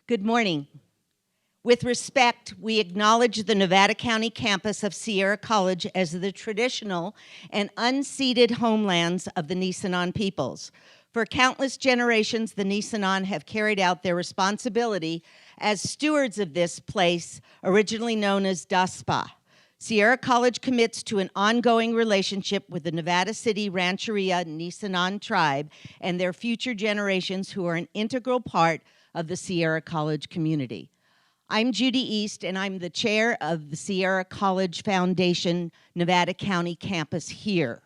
Good morning. With respect, we acknowledge the Nevada County campus of Sierra College as the traditional and unceded homelands of the Nisenan peoples. For countless generations, the Nisenan have carried out their responsibility as stewards of this place, originally known as DASPA. Sierra College commits to an ongoing relationship with the Nevada City Rancheria Nisenan tribe and their future generations who are an integral part of the Sierra College community. I'm Judy East, and I'm the chair of the Sierra College Foundation Nevada County campus here.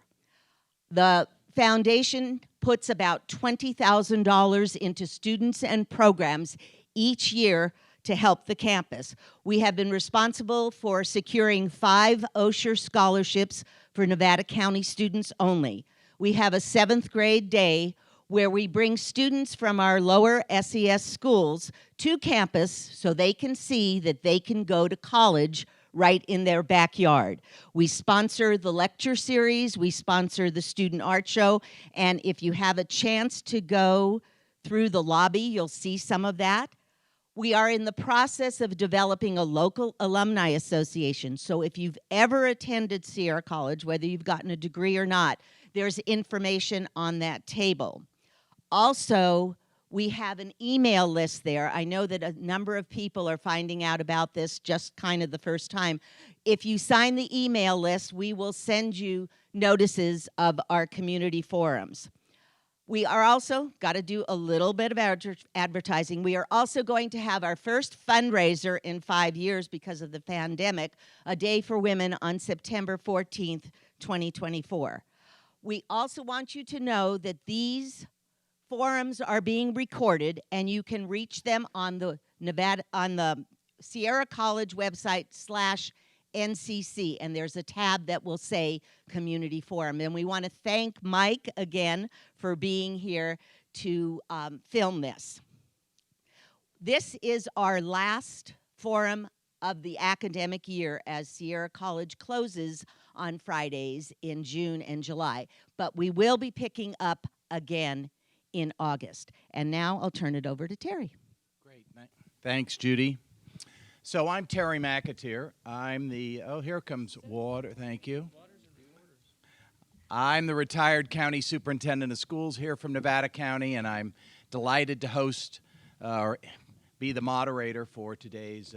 The foundation puts about $20,000 into students and programs each year to help the campus. We have been responsible for securing 5 Osher scholarships for Nevada County students only. We have a 7th grade day where we bring students from our lower SES schools to campus so they can see that they can go to college right in their backyard. We sponsor the lecture series, we sponsor the student art show, and if you have a chance to go through the lobby, you'll see some of that. We are in the process of developing a local alumni association, so if you've ever attended Sierra College, whether you've gotten a degree or not, there's information on that table. Also, we have an email list there. I know that a number of people are finding out about this just kind of the first time. If you sign the email list, we will send you notices of our community forums. We are also, got to do a little bit of advertising. We are also going to have our first fundraiser in 5 years because of the pandemic, a Day for Women on September 14th, 2024. We also want you to know that these forums are being recorded, and you can reach them on the Sierra College website /NCC, and there's a tab that will say Community Forum. And we want to thank Mike again for being here to film this. This is our last forum of the academic year as Sierra College closes on Fridays in June and July, but we will be picking up again in August. And now I'll turn it over to Terry. Great. Thanks, Judy. So I'm Terry McAteer. I'm the, here comes water, thank you. I'm the retired county superintendent of schools here from Nevada County, and I'm delighted to host or be the moderator for today's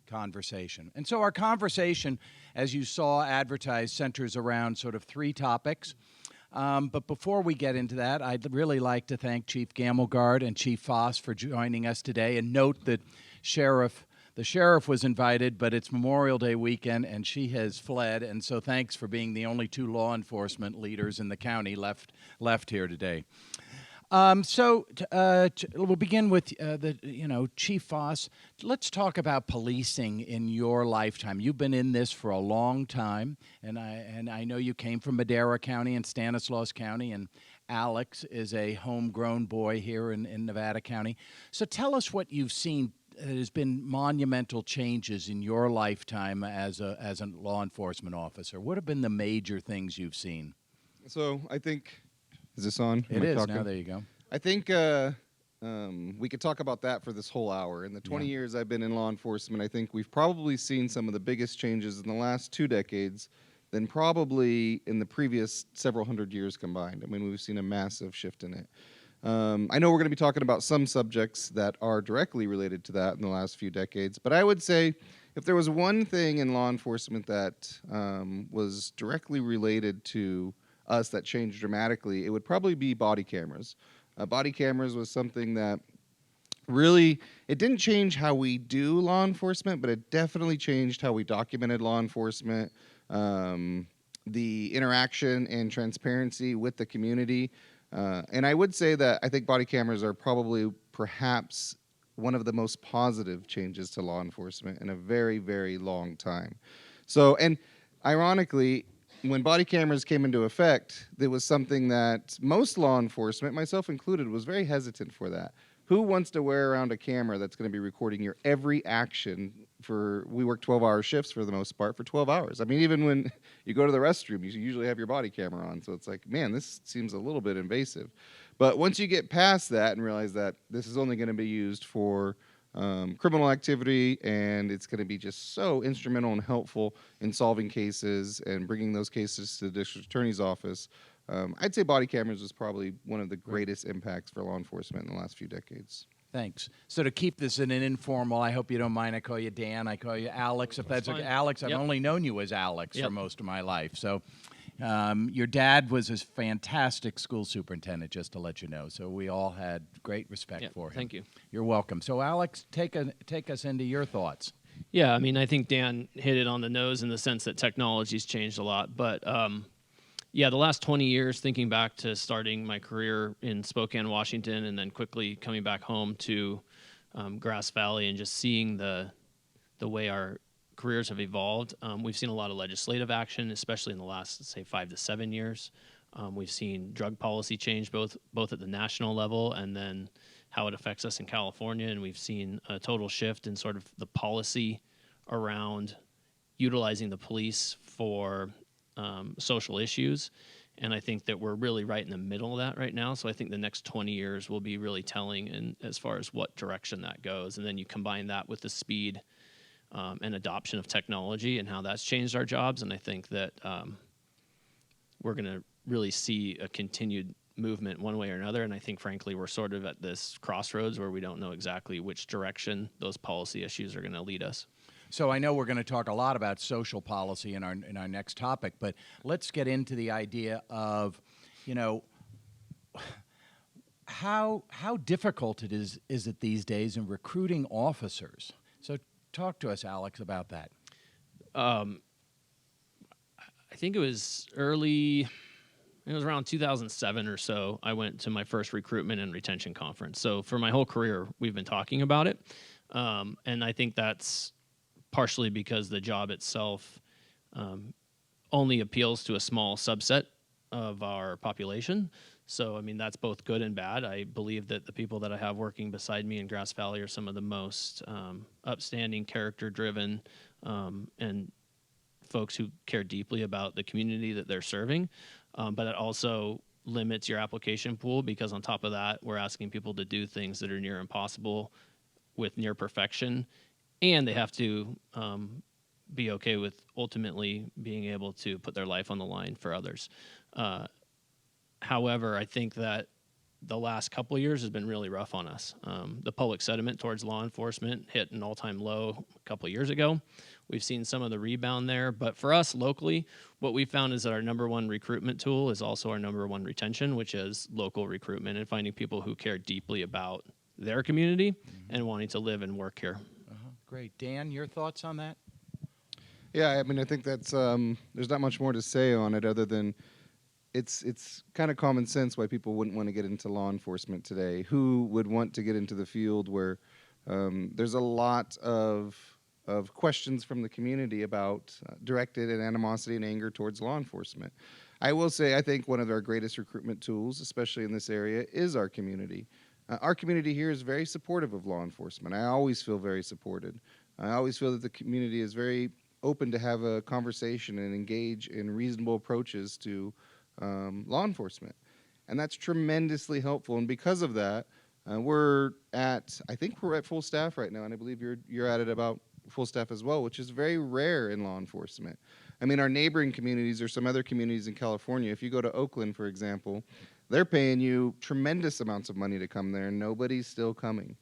conversation. And so our conversation, as you saw advertised, centers around sort of 3 topics. But before we get into that, I'd really like to thank Chief Gamelgard and Chief Foss for joining us today, and note that the sheriff was invited, but it's Memorial Day weekend, and she has fled, and so thanks for being the only 2 law enforcement leaders in the county left here today. We'll begin with Chief Foss. Let's talk about policing in your lifetime. You've been in this for a long time, and I know you came from Madera County and Stanislaus County, and Alex is a homegrown boy here in Nevada County. So tell us what you've seen. There's been monumental changes in your lifetime as a law enforcement officer. What have been the major things you've seen? So I think, is this on? It is. Now there you go. I think we could talk about that for this whole hour. In the 20 years I've been in law enforcement, I think we've probably seen some of the biggest changes in the last 2 decades than probably in the previous several hundred years combined. I mean, we've seen a massive shift in it. I know we're going to be talking about some subjects that are directly related to that in the last few decades, but I would say if there was one thing in law enforcement that was directly related to us that changed dramatically, it would probably be body cameras. Body cameras was something that really, it didn't change how we do law enforcement, but it definitely changed how we documented law enforcement, the interaction and transparency with the community. And I would say that I think body cameras are probably perhaps one of the most positive changes to law enforcement in a very, very long time. So, and ironically, when body cameras came into effect, there was something that most law enforcement, myself included, was very hesitant for that. Who wants to wear around a camera that's going to be recording your every action we work 12-hour shifts for the most part for 12 hours. I mean, even when you go to the restroom, you usually have your body camera on. So it's like, man, this seems a little bit invasive. But once you get past that and realize that this is only going to be used for criminal activity, and it's going to be just so instrumental and helpful in solving cases and bringing those cases to the district attorney's office. I'd say body cameras was probably one of the greatest impacts for law enforcement in the last few decades. Thanks. So to keep this in an informal, I hope you don't mind. I call you Dan. I call you Alex. If that's okay. Alex, I've only known you as Alex for most of my life. So your dad was a fantastic school superintendent, just to let you know. So we all had great respect for him. Thank you. You're welcome. So Alex, take us into your thoughts. Yeah, I mean, I think Dan hit it on the nose in the sense that technology's changed a lot. But yeah, the last 20 years, thinking back to starting my career in Spokane, Washington, and then quickly coming back home to Grass Valley and just seeing the way our careers have evolved. We've seen a lot of legislative action, especially in the last, say, 5 to 7 years. We've seen drug policy change both at the national level and then how it affects us in California. And we've seen a total shift in sort of the policy around utilizing the police for social issues. And I think that we're really right in the middle of that right now. So I think the next 20 years will be really telling in as far as what direction that goes. And then you combine that with the speed and adoption of technology and how that's changed our jobs. And I think that we're going to really see a continued movement one way or another. And I think, frankly, we're sort of at this crossroads where we don't know exactly which direction those policy issues are going to lead us. So I know we're going to talk a lot about social policy in our next topic, but let's get into the idea of, you know, how difficult it is it these days in recruiting officers. So talk to us, Alex, about that. I think it was around 2007 or so, I went to my first recruitment and retention conference. So for my whole career, we've been talking about it. And I think that's partially because the job itself only appeals to a small subset of our population. So, I mean, that's both good and bad. I believe that the people that I have working beside me in Grass Valley are some of the most upstanding, character-driven, and folks who care deeply about the community that they're serving. But it also limits your application pool because on top of that, we're asking people to do things that are near impossible with near perfection. And they have to be okay with ultimately being able to put their life on the line for others. However, I think that the last couple of years has been really rough on us. The public sentiment towards law enforcement hit an all-time low a couple of years ago. We've seen some of the rebound there. But for us locally, what we found is that our number one recruitment tool is also our number one retention, which is local recruitment and finding people who care deeply about their community and wanting to live and work here. Great. Dan, your thoughts on that? Yeah, I mean, I think that's there's not much more to say on it other than it's kind of common sense why people wouldn't want to get into law enforcement today. Who would want to get into the field where there's a lot of questions from the community about directed and animosity and anger towards law enforcement. I will say I think one of our greatest recruitment tools, especially in this area, is our community. Our community here is very supportive of law enforcement. I always feel very supported. I always feel that the community is very open to have a conversation and engage in reasonable approaches to law enforcement. And that's tremendously helpful. And because of that, I think we're at full staff right now, and I believe you're at it about full staff as well, which is very rare in law enforcement. I mean, our neighboring communities or some other communities in California, if you go to Oakland, for example, they're paying you tremendous amounts of money to come there, and nobody's still coming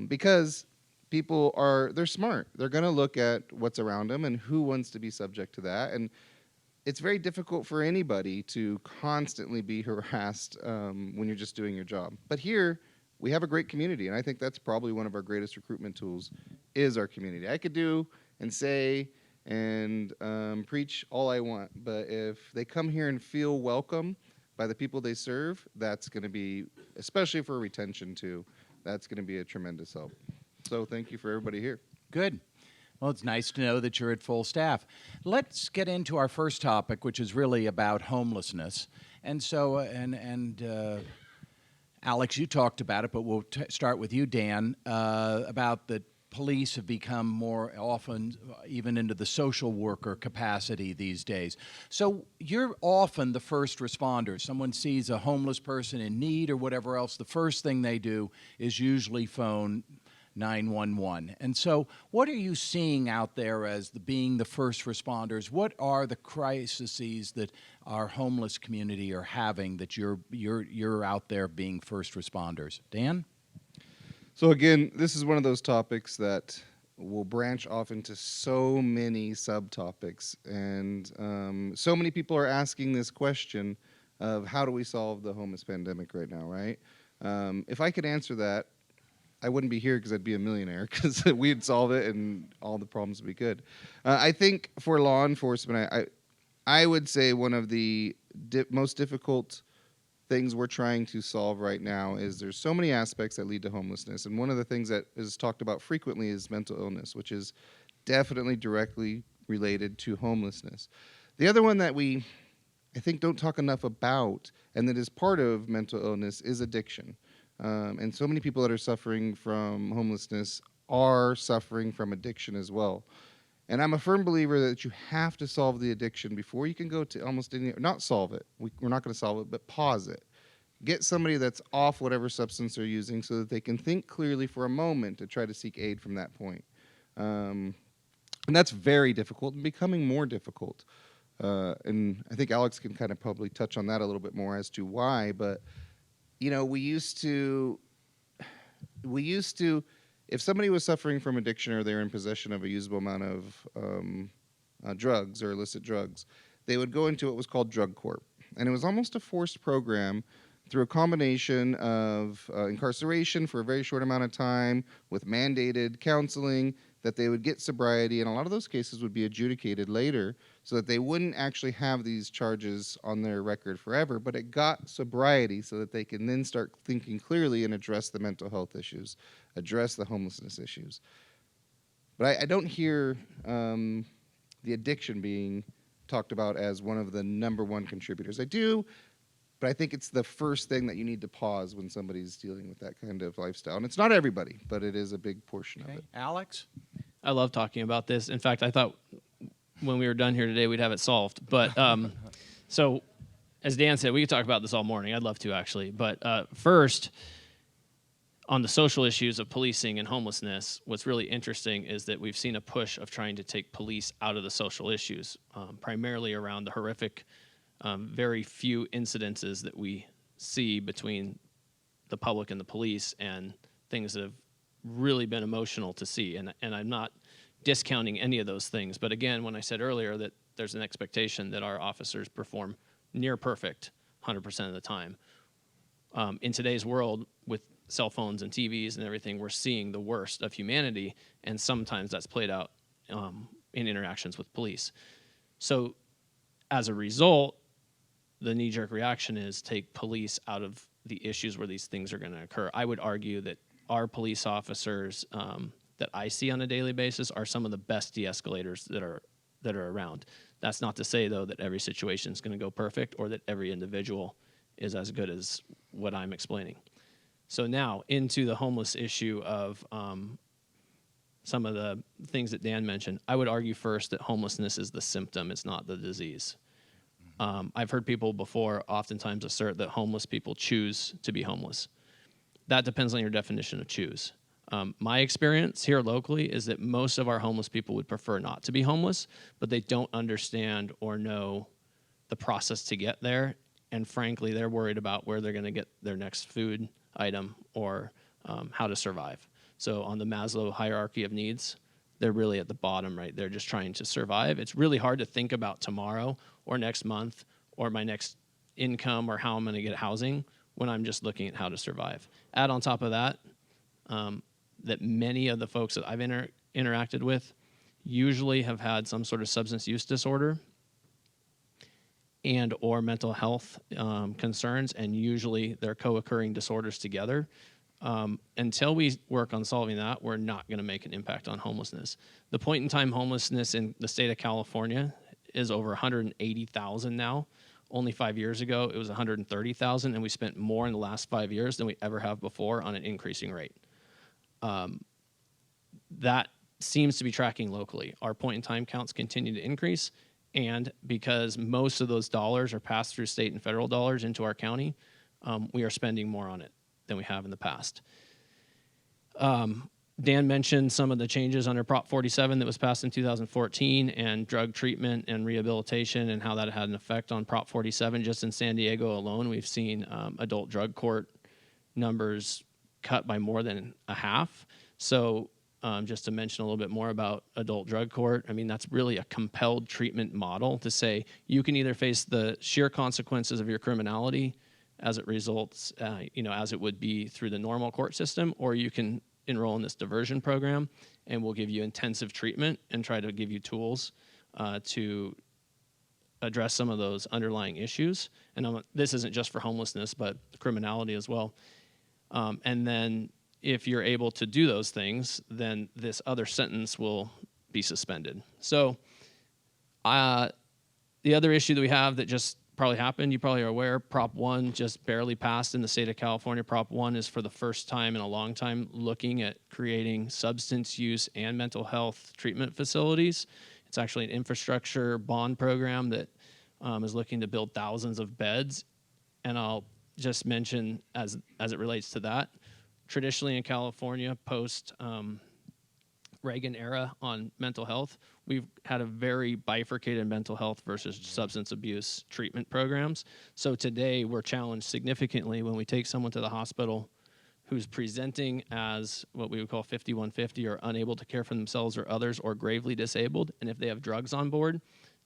because people they're smart. They're going to look at what's around them and who wants to be subject to that. And it's very difficult for anybody to constantly be harassed when you're just doing your job. But here, we have a great community, and I think that's probably one of our greatest recruitment tools is our community. I could do and say and preach all I want, but if they come here and feel welcome by the people they serve, that's going to be, especially for retention too, that's going to be a tremendous help. So thank you for everybody here. Good. Well, it's nice to know that you're at full staff. Let's get into our first topic, which is really about homelessness. And so, Alex, you talked about it, but we'll start with you, Dan, about the police have become more often even into the social worker capacity these days. So you're often the first responder. Someone sees a homeless person in need or whatever else, the first thing they do is usually phone 911. And so what are you seeing out there as being the first responders? What are the crises that our homeless community are having that you're out there being first responders? Dan? So again, this is one of those topics that will branch off into so many subtopics, and so many people are asking this question of how do we solve the homeless pandemic right now, right? If I could answer that, I wouldn't be here because I'd be a millionaire because we'd solve it and all the problems would be good. I think for law enforcement, I would say one of the most difficult things we're trying to solve right now is there's so many aspects that lead to homelessness. And one of the things that is talked about frequently is mental illness, which is definitely directly related to homelessness. The other one that I think don't talk enough about, and that is part of mental illness, is addiction. And so many people that are suffering from homelessness are suffering from addiction as well. And I'm a firm believer that you have to solve the addiction before you can go to almost any, not solve it, we're not going to solve it, but pause it. Get somebody that's off whatever substance they're using so that they can think clearly for a moment to try to seek aid from that point. And that's very difficult and becoming more difficult. And I think Alex can kind of probably touch on that a little bit more as to why, but you know, we used to, if somebody was suffering from addiction or they're in possession of a usable amount of drugs or illicit drugs, they would go into what was called drug court. And it was almost a forced program through a combination of incarceration for a very short amount of time with mandated counseling, that they would get sobriety, and a lot of those cases would be adjudicated later so that they wouldn't actually have these charges on their record forever, but it got sobriety so that they can then start thinking clearly and address the mental health issues, address the homelessness issues. But I don't hear the addiction being talked about as one of the number one contributors. I do, but I think it's the first thing that you need to pause when somebody's dealing with that kind of lifestyle. And it's not everybody, but it is a big portion of it. Alex? I love talking about this. In fact, I thought when we were done here today, we'd have it solved. But so, as Dan said, we could talk about this all morning. I'd love to, actually. But first, on the social issues of policing and homelessness, what's really interesting is that we've seen a push of trying to take police out of the social issues, primarily around the horrific, very few incidences that we see between the public and the police, and things that have really been emotional to see. And I'm not discounting any of those things. But again, when I said earlier that there's an expectation that our officers perform near perfect 100% of the time, in today's world with cell phones and TVs and everything, we're seeing the worst of humanity, and sometimes that's played out in interactions with police. So as a result, the knee-jerk reaction is take police out of the issues where these things are going to occur. I would argue that our police officers that I see on a daily basis are some of the best de-escalators that are around. That's not to say, though, that every situation is going to go perfect or that every individual is as good as what I'm explaining. So now into the homeless issue of some of the things that Dan mentioned. I would argue first that homelessness is the symptom, it's not the disease. I've heard people before oftentimes assert that homeless people choose to be homeless. That depends on your definition of choose. My experience here locally is that most of our homeless people would prefer not to be homeless, but they don't understand or know the process to get there. And frankly, they're worried about where they're going to get their next food item or how to survive. So on the Maslow hierarchy of needs, they're really at the bottom, right? They're just trying to survive. It's really hard to think about tomorrow or next month or my next income or how I'm going to get housing when I'm just looking at how to survive. Add on top of that, that many of the folks that I've interacted with usually have had some sort of substance use disorder and or mental health concerns, and usually they're co-occurring disorders together. Until we work on solving that, we're not going to make an impact on homelessness. The point-in-time homelessness in the state of California is over 180,000 now. Only 5 years ago, it was 130,000, and we spent more in the last 5 years than we ever have before on an increasing rate. That seems to be tracking locally. Our point-in-time counts continue to increase, and because most of those dollars are passed through state and federal dollars into our county, we are spending more on it than we have in the past. Dan mentioned some of the changes under Prop 47 that was passed in 2014 and drug treatment and rehabilitation and how that had an effect on Prop 47. Just in San Diego alone, we've seen adult drug court numbers cut by more than a half. So just to mention a little bit more about adult drug court, I mean, that's really a compelled treatment model to say you can either face the sheer consequences of your criminality as it results, as it would be through the normal court system, or you can enroll in this diversion program, and we'll give you intensive treatment and try to give you tools to address some of those underlying issues. And this isn't just for homelessness, but criminality as well. And then if you're able to do those things, then this other sentence will be suspended. So the other issue that we have that just probably happened, you probably are aware, Prop 1 just barely passed in the state of California. Prop 1 is for the first time in a long time looking at creating substance use and mental health treatment facilities. It's actually an infrastructure bond program that is looking to build thousands of beds. And I'll just mention as it relates to that, traditionally in California, post Reagan era on mental health, we've had a very bifurcated mental health versus substance abuse treatment programs. So today we're challenged significantly when we take someone to the hospital who's presenting as what we would call 5150 or unable to care for themselves or others or gravely disabled. And if they have drugs on board,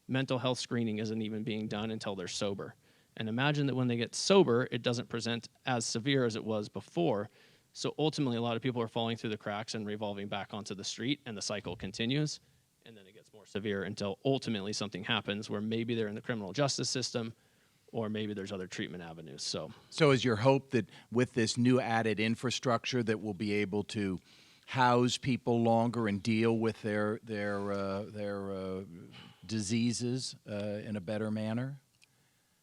mental health screening isn't even being done until they're sober. And imagine that when they get sober, it doesn't present as severe as it was before. So ultimately, a lot of people are falling through the cracks and revolving back onto the street, and the cycle continues, and then it gets more severe until ultimately something happens where maybe they're in the criminal justice system or maybe there's other treatment avenues. So is your hope that with this new added infrastructure that we'll be able to house people longer and deal with their diseases in a better manner?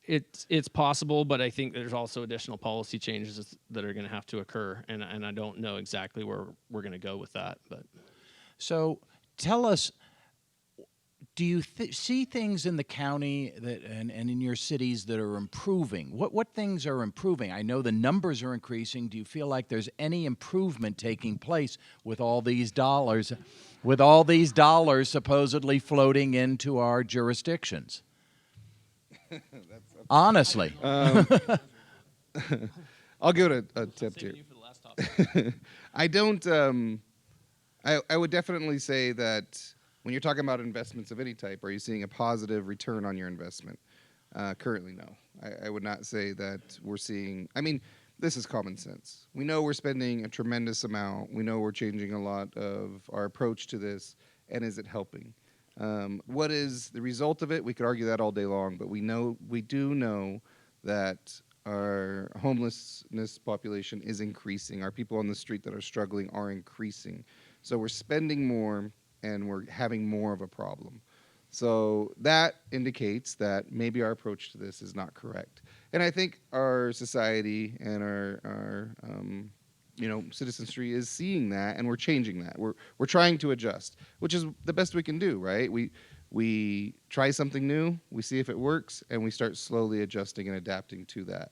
It's possible, but I think there's also additional policy changes that are going to have to occur, and I don't know exactly where we're going to go with that. But so tell us, do you see things in the county that and in your cities that are improving? What things are improving? I know the numbers are increasing. Do you feel like there's any improvement taking place with all these dollars, supposedly floating into our jurisdictions? Honestly. I'll give it a tip here. I don't. I would definitely say that when you're talking about investments of any type, are you seeing a positive return on your investment? Currently, no. I would not say that we're seeing. I mean, this is common sense. We know we're spending a tremendous amount. We know we're changing a lot of our approach to this, and is it helping? What is the result of it? We could argue that all day long, but we do know that our homelessness population is increasing. Our people on the street that are struggling are increasing. So we're spending more and we're having more of a problem. So that indicates that maybe our approach to this is not correct. And I think our society and our citizenry is seeing that, and we're changing that. We're trying to adjust, which is the best we can do, right? We try something new, we see if it works, and we start slowly adjusting and adapting to that.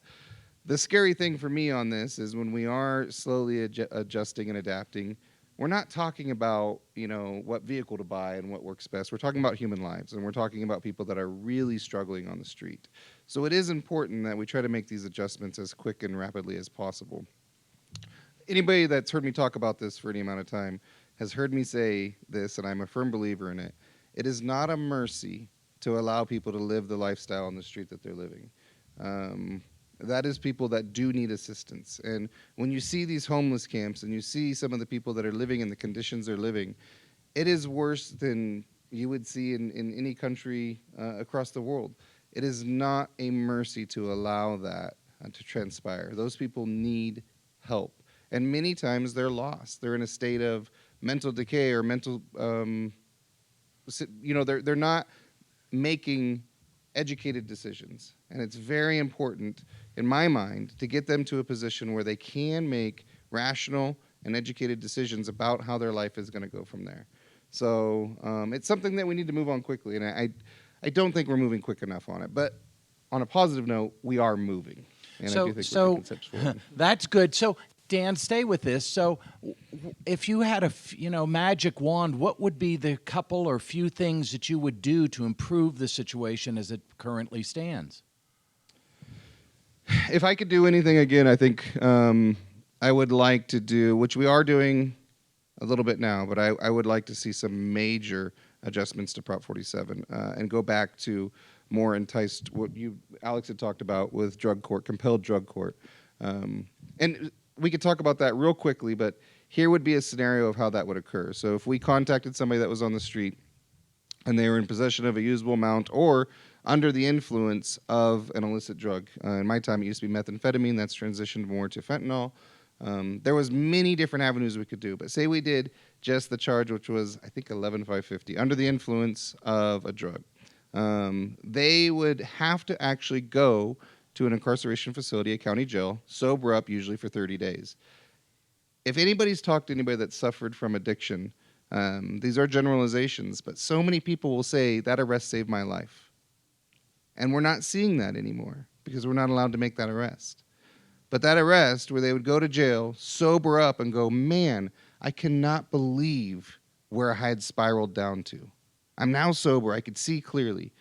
The scary thing for me on this is when we are slowly adjusting and adapting, we're not talking about, what vehicle to buy and what works best. We're talking about human lives, and we're talking about people that are really struggling on the street. So it is important that we try to make these adjustments as quick and rapidly as possible. Anybody that's heard me talk about this for any amount of time has heard me say this, and I'm a firm believer in it. It is not a mercy to allow people to live the lifestyle on the street that they're living. That is people that do need assistance. And when you see these homeless camps and you see some of the people that are living in the conditions they're living, it is worse than you would see in any country across the world. It is not a mercy to allow that to transpire. Those people need help. And many times they're lost. They're in a state of mental decay or mental, they're not making educated decisions. And it's very important, in my mind, to get them to a position where they can make rational and educated decisions about how their life is going to go from there. So it's something that we need to move on quickly. And I don't think we're moving quick enough on it. But on a positive note, we are moving. And I do think we're conceptual. That's good. So Dan, stay with this. So, if you had a magic wand, what would be the couple or few things that you would do to improve the situation as it currently stands? If I could do anything again, I think I would like to do, which we are doing a little bit now, but I would like to see some major adjustments to Prop 47 and go back to more enticed, what Alex had talked about with drug court, compelled drug court. And we could talk about that real quickly, but here would be a scenario of how that would occur. So if we contacted somebody that was on the street and they were in possession of a usable amount or under the influence of an illicit drug. In my time, it used to be methamphetamine. That's transitioned more to fentanyl. There was many different avenues we could do. But say we did just the charge, which was, I think, 11,550, under the influence of a drug. They would have to actually go to an incarceration facility, a county jail, sober up usually for 30 days. If anybody's talked to anybody that suffered from addiction, these are generalizations, but so many people will say, that arrest saved my life. And we're not seeing that anymore because we're not allowed to make that arrest. But that arrest where they would go to jail, sober up, and go, man, I cannot believe where I had spiraled down to. I'm now sober. I could see clearly.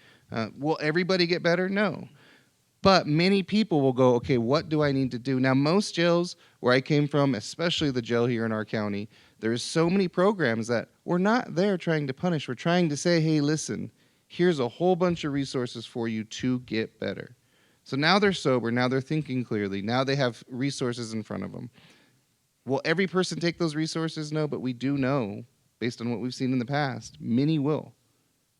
Will everybody get better? No. But many people will go, okay, what do I need to do? Now, most jails where I came from, especially the jail here in our county, there's so many programs that we're not there trying to punish. We're trying to say, hey, listen, here's a whole bunch of resources for you to get better. So now they're sober. Now they're thinking clearly. Now they have resources in front of them. Will every person take those resources? No, but we do know, based on what we've seen in the past, many will.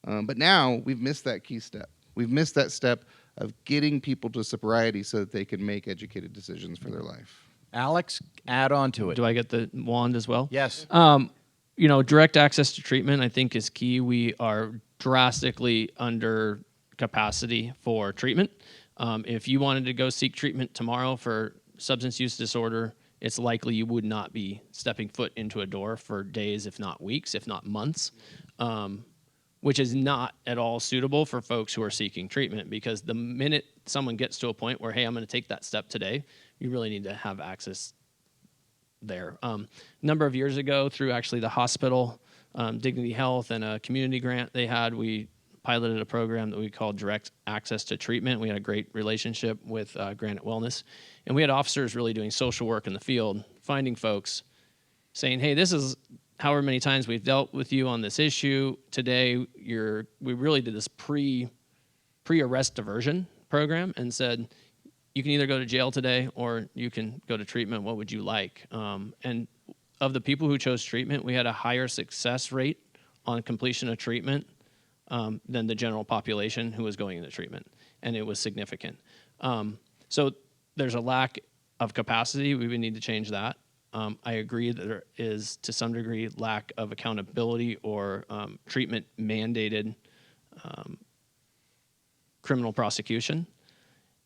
But now we've missed that key step. We've missed that step of getting people to sobriety so that they can make educated decisions for their life. Alex, add on to it. Do I get the wand as well? Yes. Direct access to treatment, I think, is key. We are drastically under capacity for treatment. If you wanted to go seek treatment tomorrow for substance use disorder, it's likely you would not be stepping foot into a door for days, if not weeks, if not months, which is not at all suitable for folks who are seeking treatment, because the minute someone gets to a point where, hey, I'm going to take that step today, you really need to have access there. A number of years ago, through actually the hospital, Dignity Health, and a community grant they had, we piloted a program that we called Direct Access to Treatment. We had a great relationship with Granite Wellness, and we had officers really doing social work in the field, finding folks, saying, hey, this is however many times we've dealt with you on this issue. Today, we really did this pre-arrest diversion program and said, you can either go to jail today or you can go to treatment. What would you like? And of the people who chose treatment, we had a higher success rate on completion of treatment than the general population who was going into treatment, and it was significant. So there's a lack of capacity. We would need to change that. I agree that there is, to some degree, lack of accountability or treatment mandated criminal prosecution.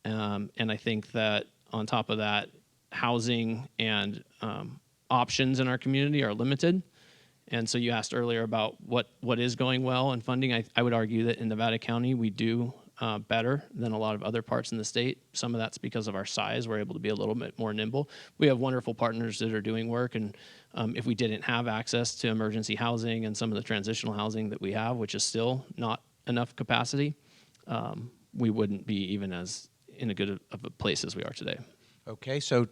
And I think that on top of that, housing and options in our community are limited. And so you asked earlier about what is going well in funding. I would argue that in Nevada County, we do better than a lot of other parts in the state. Some of that's because of our size. We're able to be a little bit more nimble. We have wonderful partners that are doing work. And if we didn't have access to emergency housing and some of the transitional housing that we have, which is still not enough capacity, we wouldn't be even as in a good of a place as we are today. Okay, so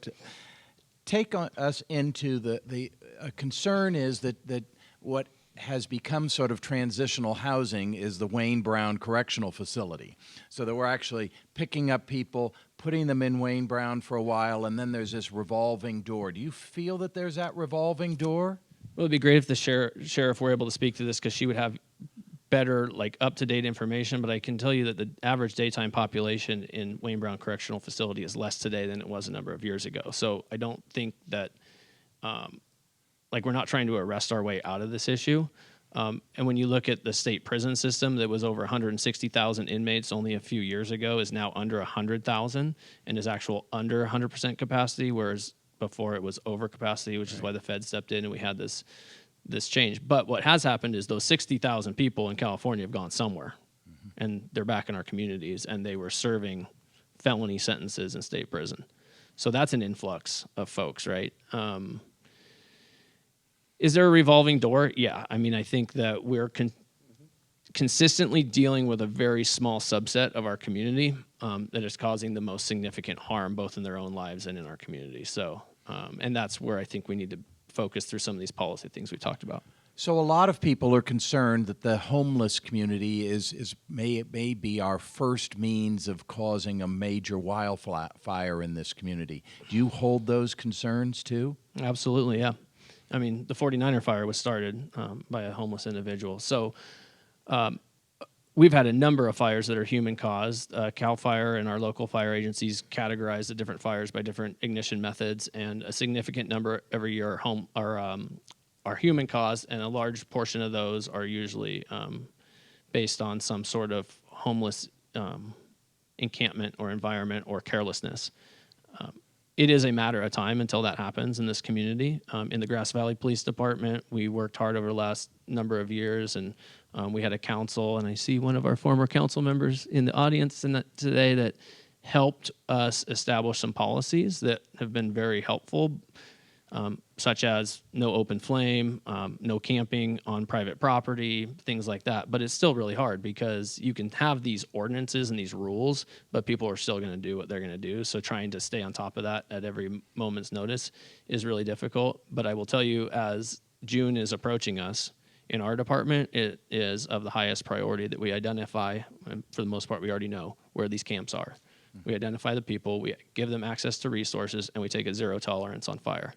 take us into the concern is that what has become sort of transitional housing is the Wayne Brown Correctional Facility. So that we're actually picking up people, putting them in Wayne Brown for a while, and then there's this revolving door. Do you feel that there's that revolving door? Well, it'd be great if the sheriff were able to speak to this, because she would have better, up-to-date information. But I can tell you that the average daytime population in Wayne Brown Correctional Facility is less today than it was a number of years ago. So I don't think that we're not trying to arrest our way out of this issue. And when you look at the state prison system that was over 160,000 inmates only a few years ago is now under 100,000 and is under 100% capacity, whereas before it was over capacity, which is why the Fed stepped in and we had this change. But what has happened is those 60,000 people in California have gone somewhere, and they're back in our communities, and they were serving felony sentences in state prison. So that's an influx of folks, right? Is there a revolving door? Yeah. I mean, I think that we're consistently dealing with a very small subset of our community that is causing the most significant harm, both in their own lives and in our community. So, and that's where I think we need to focus through some of these policy things we talked about. So a lot of people are concerned that the homeless community may be our first means of causing a major wildfire in this community. Do you hold those concerns too? Absolutely, yeah. I mean, the 49er fire was started by a homeless individual. So we've had a number of fires that are human-caused. CAL FIRE and our local fire agencies categorize the different fires by different ignition methods, and a significant number every year are human-caused, and a large portion of those are usually based on some sort of homeless encampment or environment or carelessness. It is a matter of time until that happens in this community. In the Grass Valley Police Department, we worked hard over the last number of years, and we had a council, and I see one of our former council members in the audience today that helped us establish some policies that have been very helpful, such as no open flame, no camping on private property, things like that. But it's still really hard because you can have these ordinances and these rules, but people are still going to do what they're going to do. So trying to stay on top of that at every moment's notice is really difficult. But I will tell you, as June is approaching us, in our department, it is of the highest priority that we identify, and for the most part, we already know where these camps are. We identify the people, we give them access to resources, and we take a zero tolerance on fire.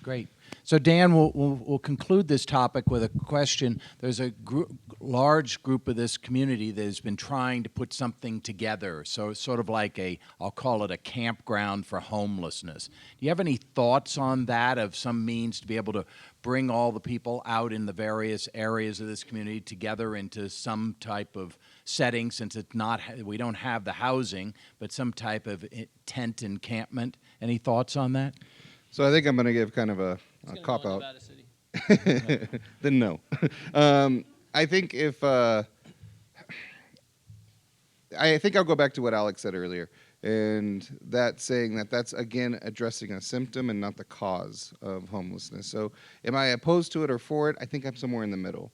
Great. So Dan, we'll conclude this topic with a question. There's a large group of this community that has been trying to put something together, so sort of like I'll call it a campground for homelessness. Do you have any thoughts on that, of some means to be able to bring all the people out in the various areas of this community together into some type of setting, since we don't have the housing, but some type of tent encampment? Any thoughts on that? So I think I'm going to give kind of a cop-out. Then no. I think I think I'll go back to what Alex said earlier, and that's saying that's, again, addressing a symptom and not the cause of homelessness. So am I opposed to it or for it? I think I'm somewhere in the middle.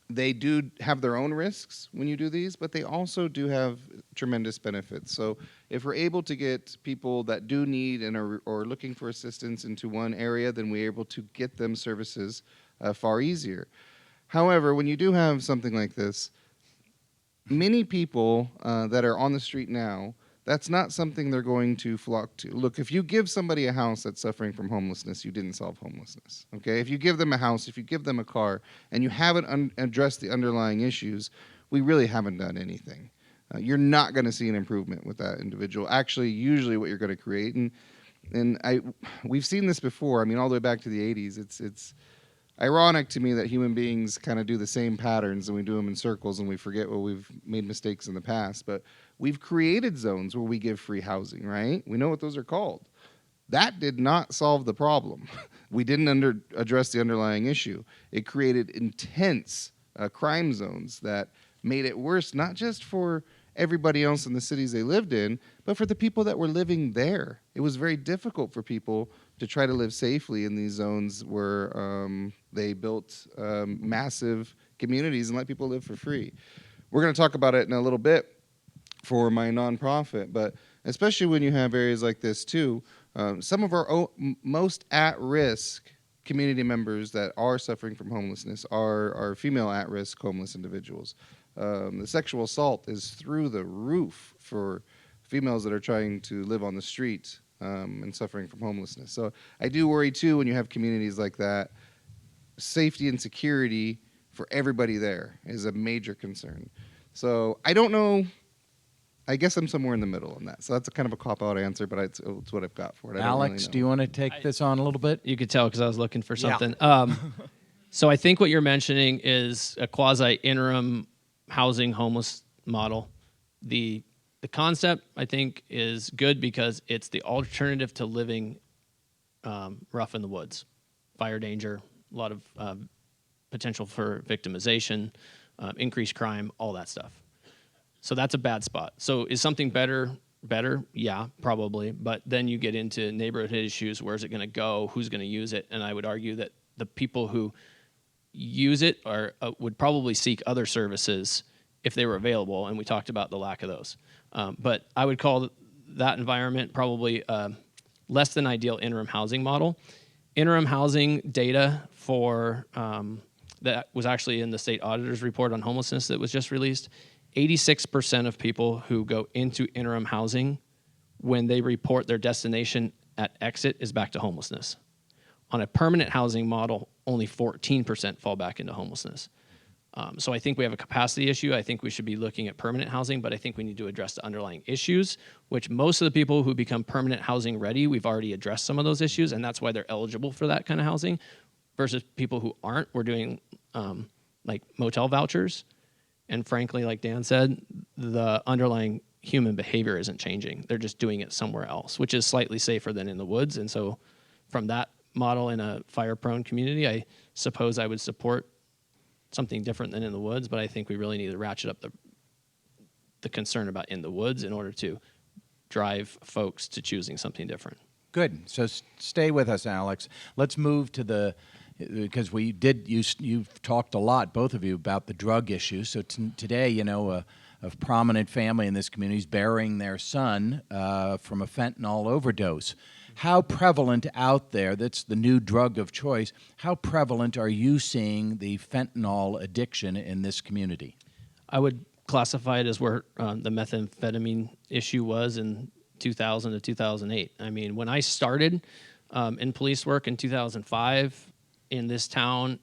They do have their own risks when you do these, but they also do have tremendous benefits. So if we're able to get people that do need and are looking for assistance into one area, then we're able to get them services far easier. However, when you do have something like this, many people that are on the street now, that's not something they're going to flock to. Look, if you give somebody a house that's suffering from homelessness, you didn't solve homelessness, okay? If you give them a house, if you give them a car, and you haven't addressed the underlying issues, we really haven't done anything. You're not going to see an improvement with that individual. Actually, usually what you're going to create, and we've seen this before. I mean, all the way back to the 80s. It's ironic to me that human beings kind of do the same patterns, and we do them in circles, and we forget what we've made mistakes in the past. But we've created zones where we give free housing, right? We know what those are called. That did not solve the problem. We didn't address the underlying issue. It created intense crime zones that made it worse, not just for everybody else in the cities they lived in, but for the people that were living there. It was very difficult for people to try to live safely in these zones where they built massive communities and let people live for free. We're going to talk about it in a little bit for my nonprofit, but especially when you have areas like this too, some of our most at-risk community members that are suffering from homelessness are female at-risk homeless individuals. The sexual assault is through the roof for females that are trying to live on the street and suffering from homelessness. So I do worry too when you have communities like that. Safety and security for everybody there is a major concern. So I don't know. I guess I'm somewhere in the middle on that. So that's a kind of a cop-out answer, but it's what I've got for it. Alex, do you want to take this on a little bit? You could tell because I was looking for something. Yeah. So I think what you're mentioning is a quasi-interim housing homeless model. The concept, I think, is good because it's the alternative to living rough in the woods. Fire danger, a lot of potential for victimization, increased crime, all that stuff. So that's a bad spot. So is something better better? Yeah, probably. But then you get into neighborhood issues. Where's it going to go? Who's going to use it? And I would argue that the people who use it would probably seek other services if they were available. And we talked about the lack of those. But I would call that environment probably less than ideal interim housing model. Interim housing data for that was actually in the state auditor's report on homelessness that was just released. 86% of people who go into interim housing, when they report their destination at exit, is back to homelessness. On a permanent housing model, only 14% fall back into homelessness. So I think we have a capacity issue. I think we should be looking at permanent housing, but I think we need to address the underlying issues, which most of the people who become permanent housing ready, we've already addressed some of those issues, and that's why they're eligible for that kind of housing, versus people who aren't. We're doing like motel vouchers. And frankly, like Dan said, the underlying human behavior isn't changing. They're just doing it somewhere else, which is slightly safer than in the woods. And so from that model in a fire-prone community, I suppose I would support something different than in the woods, but I think we really need to ratchet up the concern about in the woods in order to drive folks to choosing something different. Good. So stay with us, Alex. Let's move to because you've talked a lot, both of you, about the drug issue. So today, a prominent family in this community is burying their son from a fentanyl overdose. How prevalent out there, that's the new drug of choice, how prevalent are you seeing the fentanyl addiction in this community? I would classify it as where the methamphetamine issue was in 2000 to 2008. I mean, when I started in police work in 2005 in this town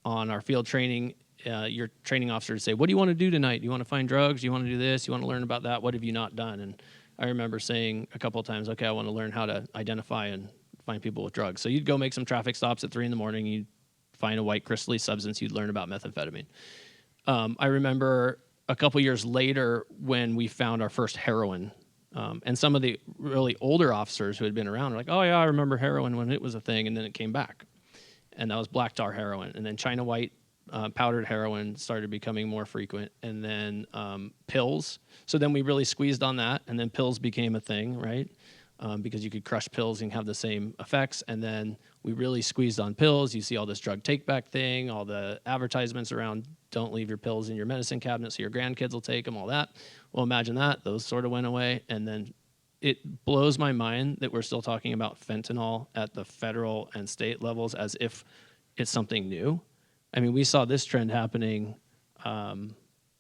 on our field training, your training officer would say, what do you want to do tonight? Do you want to find drugs? Do you want to do this? You want to learn about that? What have you not done? And I remember saying a couple of times, okay, I want to learn how to identify and find people with drugs. So you'd go make some traffic stops at 3 a.m. You'd find a white crystally substance. You'd learn about methamphetamine. I remember a couple years later when we found our first heroin. And some of the really older officers who had been around were like, oh, yeah, I remember heroin when it was a thing. And then it came back. And that was black tar heroin. And then China white powdered heroin started becoming more frequent. And then pills. So then we really squeezed on that. And then pills became a thing, right? Because you could crush pills and have the same effects. And then we really squeezed on pills. You see all this drug take-back thing, all the advertisements around don't leave your pills in your medicine cabinet so your grandkids will take them, all that. Well, imagine that. Those sort of went away. And then it blows my mind that we're still talking about fentanyl at the federal and state levels as if it's something new. I mean, we saw this trend happening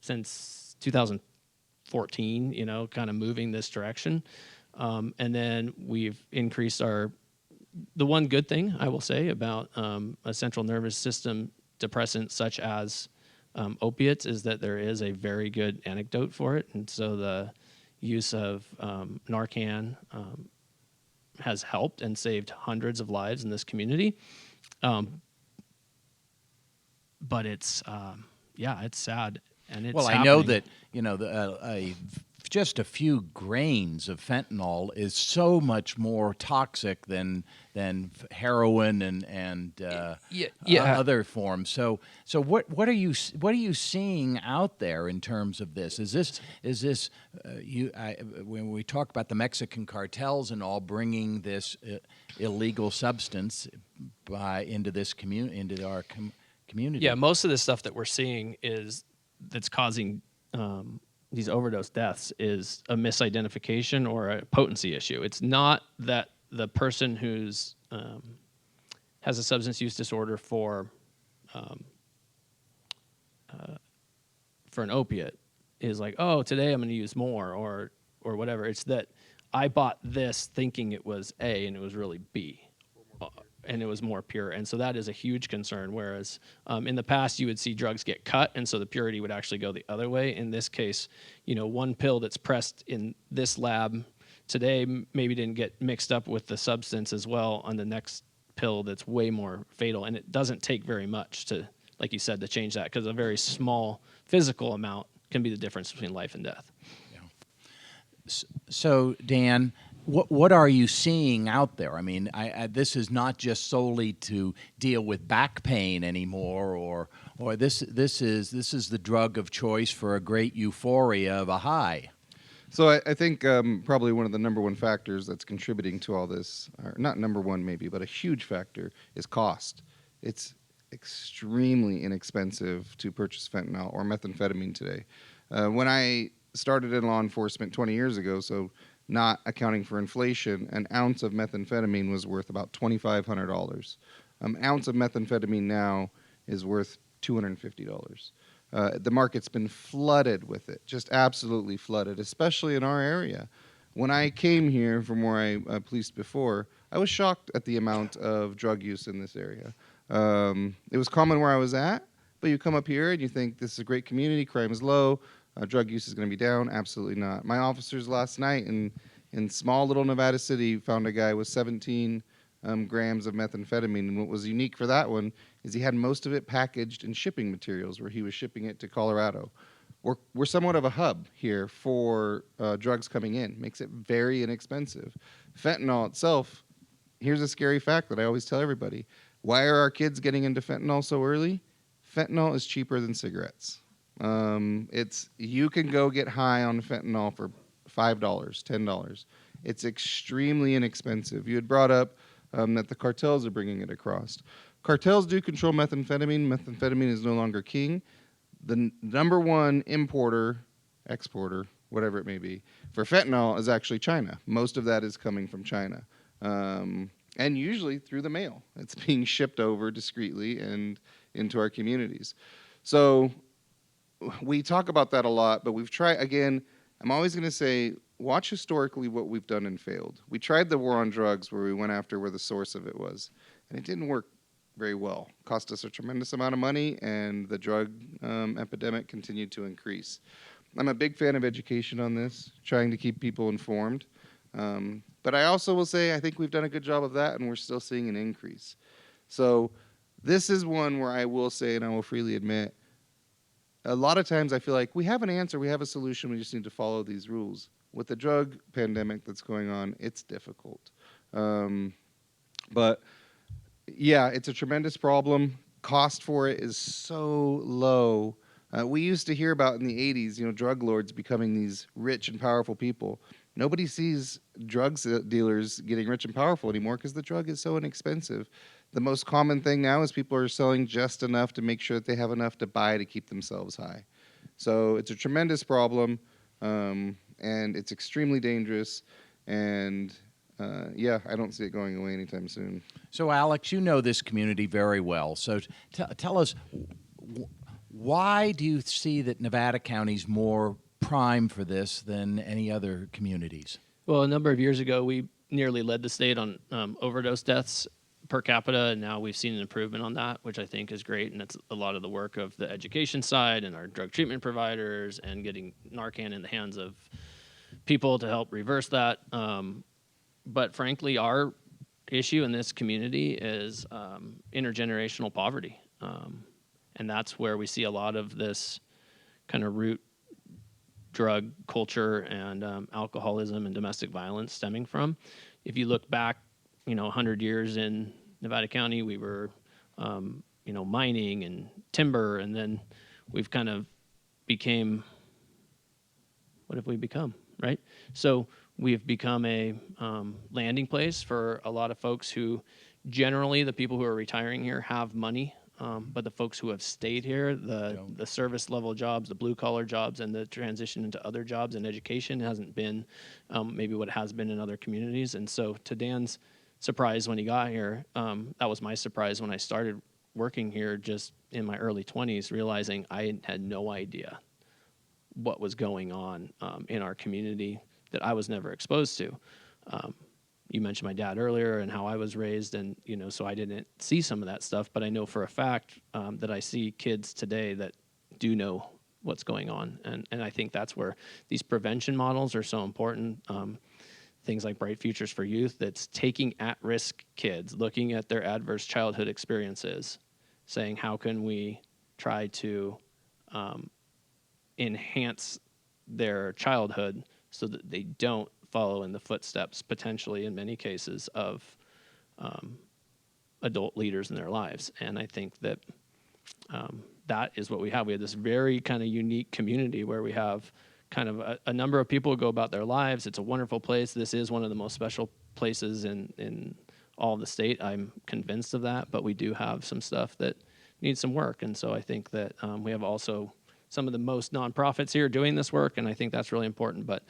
since 2014, kind of moving this direction. And then we've increased the one good thing I will say about a central nervous system depressant such as opiates is that there is a very good antidote for it. And so the use of Narcan has helped and saved hundreds of lives in this community. But it's sad. And it's I know that, just a few grains of fentanyl is so much more toxic than heroin and other forms. So what are you seeing out there in terms of this? Is this when we talk about the Mexican cartels and all bringing this illegal substance into this into our community? Yeah, most of the stuff that we're seeing that's causing these overdose deaths is a misidentification or a potency issue. It's not that the person who's has a substance use disorder for an opiate is like, oh, today I'm going to use more or whatever. It's that I bought this thinking it was A and it was really B. And it was more pure. And so that is a huge concern, whereas in the past you would see drugs get cut, and so the purity would actually go the other way. In this case, one pill that's pressed in this lab today maybe didn't get mixed up with the substance as well on the next pill that's way more fatal. And it doesn't take very much to, like you said, to change that, because a very small physical amount can be the difference between life and death. Yeah. So, Dan, what are you seeing out there? I mean, this is not just solely to deal with back pain anymore, or this is the drug of choice for a great euphoria of a high. So I think probably one of the number one factors that's contributing to all this, or not number one maybe, but a huge factor is cost. It's extremely inexpensive to purchase fentanyl or methamphetamine today. When I started in law enforcement 20 years ago, so not accounting for inflation, an ounce of methamphetamine was worth about $2,500. An ounce of methamphetamine now is worth $250. The market's been flooded with it, just absolutely flooded, especially in our area. When I came here from where I policed before, I was shocked at the amount of drug use in this area. It was common where I was at, but you come up here and you think this is a great community, crime is low, drug use is going to be down. Absolutely not. My officers last night in small little Nevada City found a guy with 17 grams of methamphetamine. And what was unique for that one is he had most of it packaged in shipping materials where he was shipping it to Colorado. We're somewhat of a hub here for drugs coming in. Makes it very inexpensive. Fentanyl itself, here's a scary fact that I always tell everybody. Why are our kids getting into fentanyl so early? Fentanyl is cheaper than cigarettes. You can go get high on fentanyl for $5, $10. It's extremely inexpensive. You had brought up that the cartels are bringing it across. Cartels do control methamphetamine. Methamphetamine is no longer king. The number one importer, exporter, whatever it may be, for fentanyl is actually China. Most of that is coming from China. And usually through the mail. It's being shipped over discreetly and into our communities. So we talk about that a lot, but we've tried, again, I'm always going to say, watch historically what we've done and failed. We tried the war on drugs where we went after where the source of it was, and it didn't work very well. Cost us a tremendous amount of money, and the drug epidemic continued to increase. I'm a big fan of education on this, trying to keep people informed. But I also will say I think we've done a good job of that, and we're still seeing an increase. So this is one where I will say, and I will freely admit, a lot of times I feel like we have an answer, we have a solution, we just need to follow these rules. With the drug pandemic that's going on, it's difficult. But yeah, it's a tremendous problem. Cost for it is so low. We used to hear about in the 80s, drug lords becoming these rich and powerful people. Nobody sees drug dealers getting rich and powerful anymore because the drug is so inexpensive. The most common thing now is people are selling just enough to make sure that they have enough to buy to keep themselves high. So it's a tremendous problem, and it's extremely dangerous. And yeah, I don't see it going away anytime soon. So, Alex, you know this community very well. So tell us, why do you see that Nevada County's more prime for this than any other communities? Well, a number of years ago, we nearly led the state on overdose deaths per capita, and now we've seen an improvement on that, which I think is great, and it's a lot of the work of the education side and our drug treatment providers and getting Narcan in the hands of people to help reverse that. But frankly, our issue in this community is intergenerational poverty, and that's where we see a lot of this kind of root drug culture and alcoholism and domestic violence stemming from. If you look back, 100 years in Nevada County, we were, mining and timber, and then we've kind of became, what have we become, right? So we've become a landing place for a lot of folks who, generally, the people who are retiring here have money, but the folks who have stayed here, the service level jobs, the blue collar jobs, and the transition into other jobs and education hasn't been maybe what it has been in other communities. And so to Dan's surprise when he got here, that was my surprise when I started working here just in my early 20s, realizing I had no idea what was going on in our community that I was never exposed to. You mentioned my dad earlier and how I was raised, and so I didn't see some of that stuff, but I know for a fact that I see kids today that do know what's going on, and I think that's where these prevention models are so important. Things like Bright Futures for Youth, that's taking at-risk kids, looking at their adverse childhood experiences, saying how can we try to enhance their childhood so that they don't follow in the footsteps, potentially in many cases, of adult leaders in their lives. And I think that that is what we have. We have this very kind of unique community where we have kind of a number of people go about their lives. It's a wonderful place. This is one of the most special places in all of the state. I'm convinced of that, but we do have some stuff that needs some work. And so I think that we have also some of the most nonprofits here doing this work, and I think that's really important. But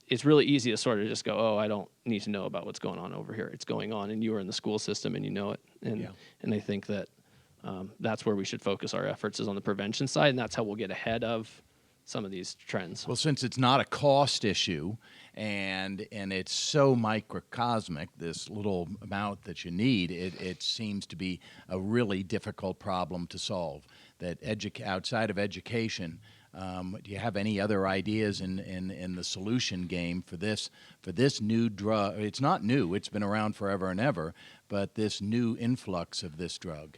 it's really easy to sort of just go, oh, I don't need to know about what's going on over here. It's going on, and you are in the school system, and you know it. And I think that that's where we should focus our efforts, is on the prevention side, and that's how we'll get ahead of some of these trends. Well, since it's not a cost issue and it's so microcosmic, this little amount that you need, it seems to be a really difficult problem to solve. That outside of education, do you have any other ideas in the solution game for this new drug? It's not new; it's been around forever and ever. But this new influx of this drug.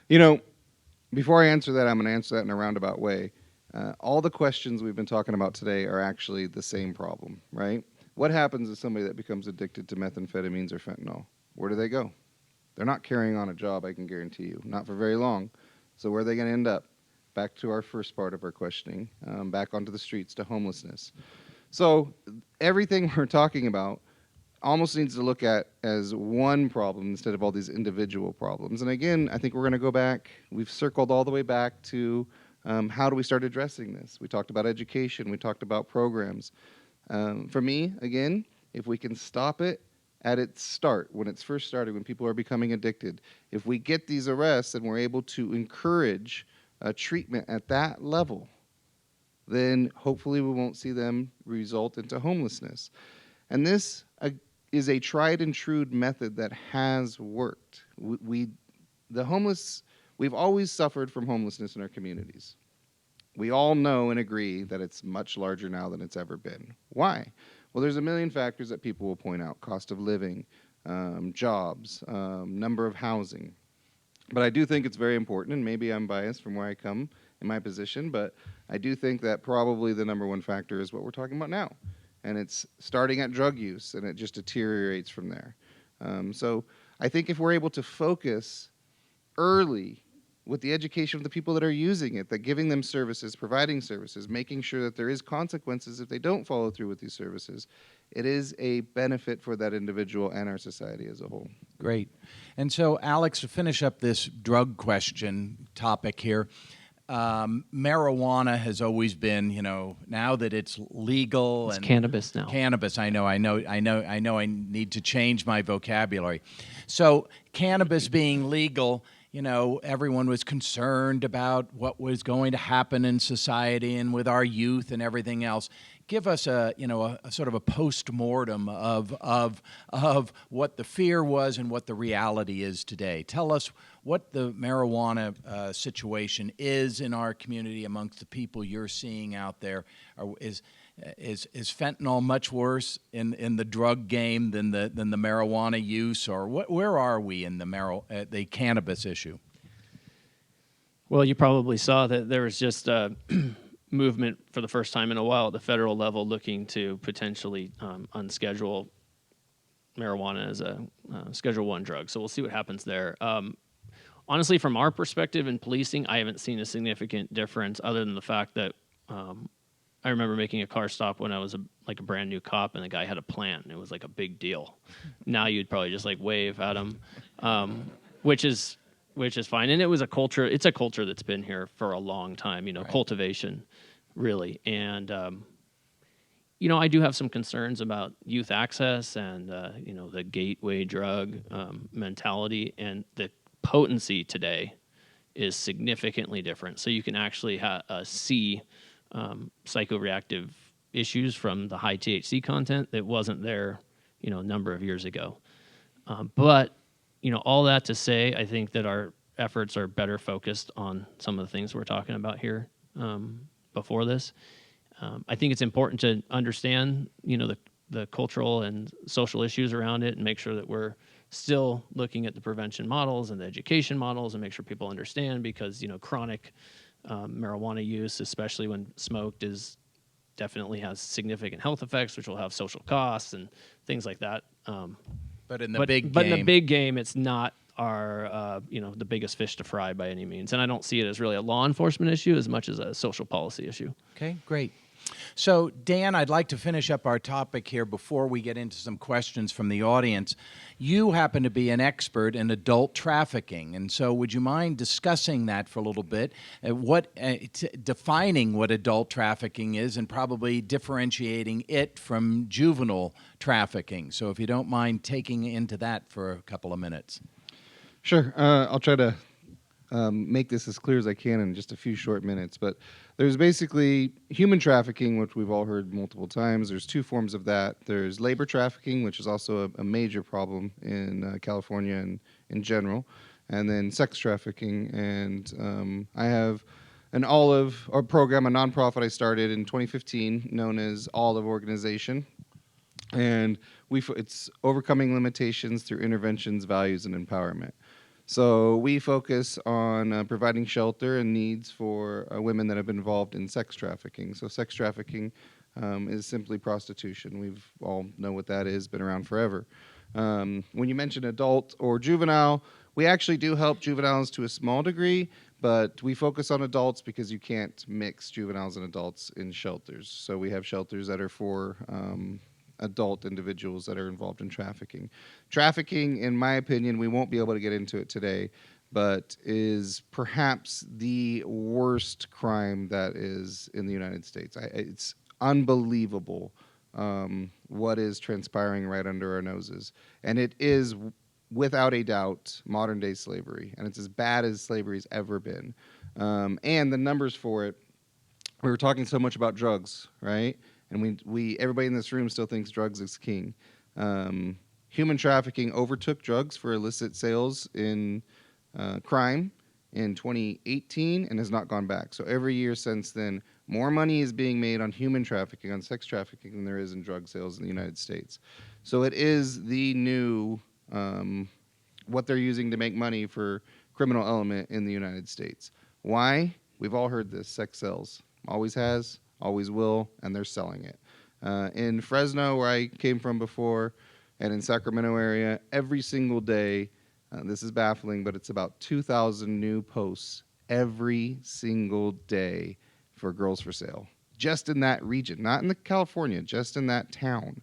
You know, before I answer that, I'm going to answer that in a roundabout way. All the questions we've been talking about today are actually the same problem, right? What happens to somebody that becomes addicted to methamphetamines or fentanyl? Where do they go? They're not carrying on a job, I can guarantee you. Not for very long. So where are they going to end up? Back to our first part of our questioning, back onto the streets, to homelessness. So everything we're talking about almost needs to look at as one problem instead of all these individual problems. And again, I think we're going to go back. We've circled all the way back to how do we start addressing this? We talked about education. We talked about programs. For me, again, if we can stop it at its start, when it's first started, when people are becoming addicted, if we get these arrests and we're able to encourage treatment at that level, then hopefully we won't see them result into homelessness. And this is a tried and true method that has worked. We've always suffered from homelessness in our communities. We all know and agree that it's much larger now than it's ever been. Why? Well, there's a million factors that people will point out: cost of living, jobs, number of housing. But I do think it's very important, and maybe I'm biased from where I come in my position, but I do think that probably the number one factor is what we're talking about now. And it's starting at drug use, and it just deteriorates from there. So I think if we're able to focus early with the education of the people that are using it, that giving them services, providing services, making sure that there is consequences if they don't follow through with these services, it is a benefit for that individual and our society as a whole. Great. And so, Alex, to finish up this drug question topic here, marijuana has always been, now that it's legal, It's and cannabis now. Cannabis, I know I need to change my vocabulary. So, cannabis being legal, everyone was concerned about what was going to happen in society and with our youth and everything else. Give us a sort of a post-mortem of what the fear was and what the reality is today. Tell us what the marijuana situation is in our community amongst the people you're seeing out there. Is fentanyl much worse in the drug game than the marijuana use, or where are we in the cannabis issue? Well, you probably saw that there was just a movement for the first time in a while at the federal level looking to potentially unschedule marijuana as a Schedule I drug. So we'll see what happens there. Honestly, from our perspective in policing, I haven't seen a significant difference other than the fact that I remember making a car stop when I was a brand new cop, and the guy had a plan. It was like a big deal. Now you'd probably just wave at him, which is fine. And it was a culture. It's a culture that's been here for a long time. Right. Cultivation, really. And I do have some concerns about youth access and the gateway drug mentality, and the potency today is significantly different. So you can actually see psychoreactive issues from the high THC content that wasn't there, a number of years ago. But all that to say, I think that our efforts are better focused on some of the things we're talking about here before this. I think it's important to understand, the cultural and social issues around it, and make sure that we're still looking at the prevention models and the education models, and make sure people understand, because chronic marijuana use, especially when smoked, definitely has significant health effects, which will have social costs and things like that. But in the big game, it's not our the biggest fish to fry by any means, and I don't see it as really a law enforcement issue as much as a social policy issue. Okay, great. So, Dan, I'd like to finish up our topic here before we get into some questions from the audience. You happen to be an expert in adult trafficking, and so would you mind discussing that for a little bit? Defining what adult trafficking is and probably differentiating it from juvenile trafficking. So if you don't mind taking into that for a couple of minutes. Sure. I'll try to make this as clear as I can in just a few short minutes. But there's basically human trafficking, which we've all heard multiple times. There's two forms of that. There's labor trafficking, which is also a major problem in California and in general, and then sex trafficking. And I have an Olive or program, a nonprofit I started in 2015, known as Olive Organization. And it's overcoming limitations through interventions, values, and empowerment. So we focus on providing shelter and needs for women that have been involved in sex trafficking. So sex trafficking is simply prostitution. We've all know what that is, been around forever. When you mention adult or juvenile, we actually do help juveniles to a small degree, but we focus on adults because you can't mix juveniles and adults in shelters. So we have shelters that are for adult individuals that are involved in trafficking. Trafficking, in my opinion, we won't be able to get into it today, but is perhaps the worst crime that is in the United States. It's unbelievable what is transpiring right under our noses. And it is, without a doubt, modern day slavery. And it's as bad as slavery's ever been. And the numbers for it, we were talking so much about drugs, right? And everybody in this room still thinks drugs is king. Human trafficking overtook drugs for illicit sales in crime in 2018 and has not gone back. So every year since then, more money is being made on human trafficking, on sex trafficking, than there is in drug sales in the United States. So it is the new, what they're using to make money for criminal element in the United States. Why? We've all heard this, sex sells. Always has, always will, and they're selling it. In Fresno, where I came from before, and in Sacramento area, every single day, this is baffling, but it's about 2,000 new posts every single day for girls for sale. Just in that region, not in California, just in that town.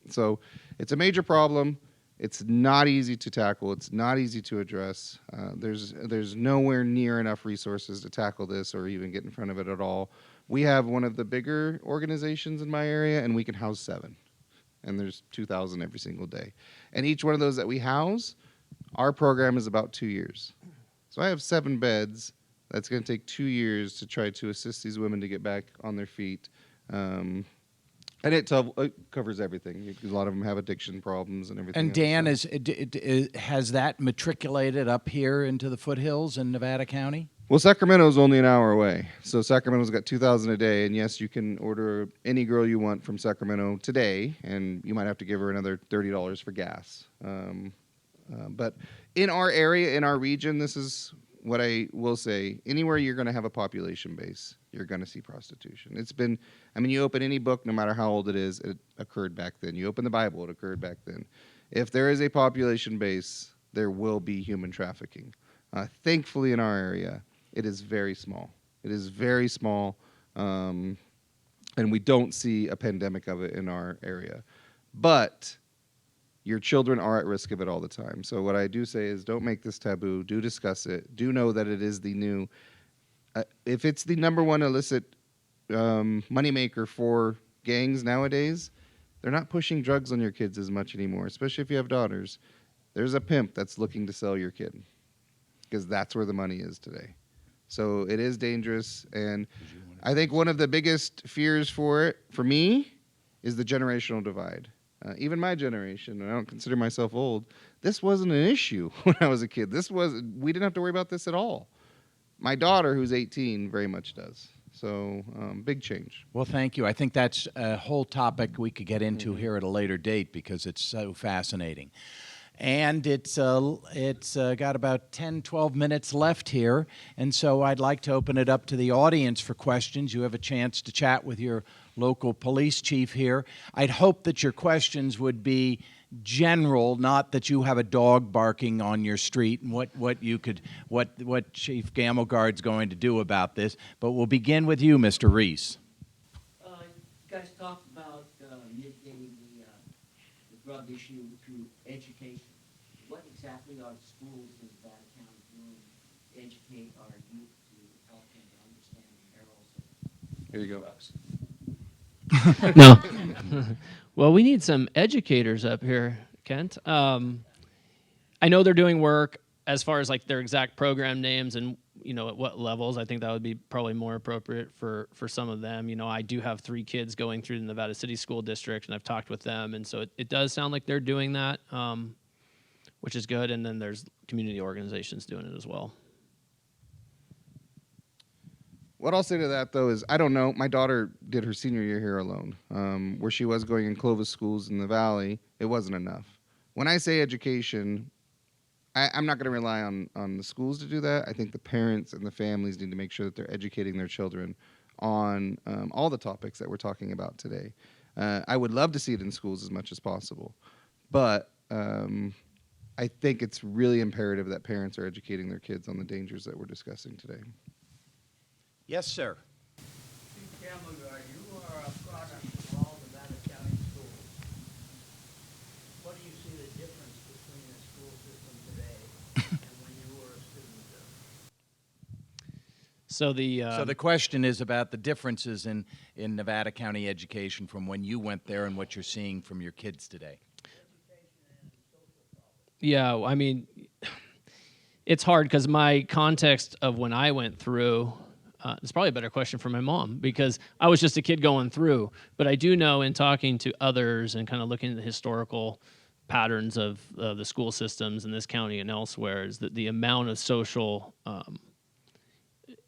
So it's a major problem. It's not easy to tackle. It's not easy to address. There's nowhere near enough resources to tackle this or even get in front of it at all. We have one of the bigger organizations in my area, and we can house 7. And there's 2,000 every single day. And each one of those that we house, our program is about 2 years. So I have 7 beds. That's going to take 2 years to try to assist these women to get back on their feet. And it covers everything. A lot of them have addiction problems and everything. And Dan, has that matriculated up here into the foothills in Nevada County? Well, Sacramento's only an hour away. So Sacramento's got 2,000 a day. And yes, you can order any girl you want from Sacramento today. And you might have to give her another $30 for gas. But in our area, in our region, this is what I will say. Anywhere you're going to have a population base, you're going to see prostitution. It's been, you open any book, no matter how old it is, it occurred back then. You open the Bible, it occurred back then. If there is a population base, there will be human trafficking. Thankfully, in our area, it is very small. It is very small, and we don't see a pandemic of it in our area. But your children are at risk of it all the time. So what I do say is don't make this taboo. Do discuss it. Do know that it is the new, if it's the number one illicit moneymaker for gangs nowadays, they're not pushing drugs on your kids as much anymore, especially if you have daughters. There's a pimp that's looking to sell your kid because that's where the money is today. So it is dangerous, and I think one of the biggest fears for it, for me, is the generational divide. Even my generation, and I don't consider myself old, this wasn't an issue when I was a kid. We didn't have to worry about this at all. My daughter, who's 18, very much does. So big change. Well, thank you. I think that's a whole topic we could get into here at a later date because it's so fascinating. And it's got about 10, 12 minutes left here, and so I'd like to open it up to the audience for questions. You have a chance to chat with your local police chief here. I'd hope that your questions would be general, not that you have a dog barking on your street and what Chief Gamelgard's going to do about this. But we'll begin with you, Mr. Reese. guys talked about mitigating the drug issue through education. What exactly are the schools in Nevada County doing to educate our youth to help them to understand the perils of Here you go. drugs? No. Well, we need some educators up here, Kent. I know they're doing work as far as like their exact program names and at what levels. I think that would be probably more appropriate for some of them. I do have 3 kids going through the Nevada City School District, and I've talked with them, and so it does sound like they're doing that, which is good. And then there's community organizations doing it as well. What I'll say to that, though, is I don't know. My daughter did her senior year here alone. Where she was going in Clovis schools in the Valley, it wasn't enough. When I say education, I'm not going to rely on the schools to do that. I think the parents and the families need to make sure that they're educating their children on all the topics that we're talking about today. I would love to see it in schools as much as possible. But I think it's really imperative that parents are educating their kids on the dangers that we're discussing today. Yes, sir. Chief Cameron, you are a product of all Nevada County schools. What do you see the difference between the school system today and when you were a student there? So the question is about the differences in Nevada County education from when you went there and what you're seeing from your kids today. Yeah, I mean, it's hard because my context of when I went through, it's probably a better question for my mom because I was just a kid going through. But I do know in talking to others and kind of looking at the historical patterns of the school systems in this county and elsewhere is that the amount of social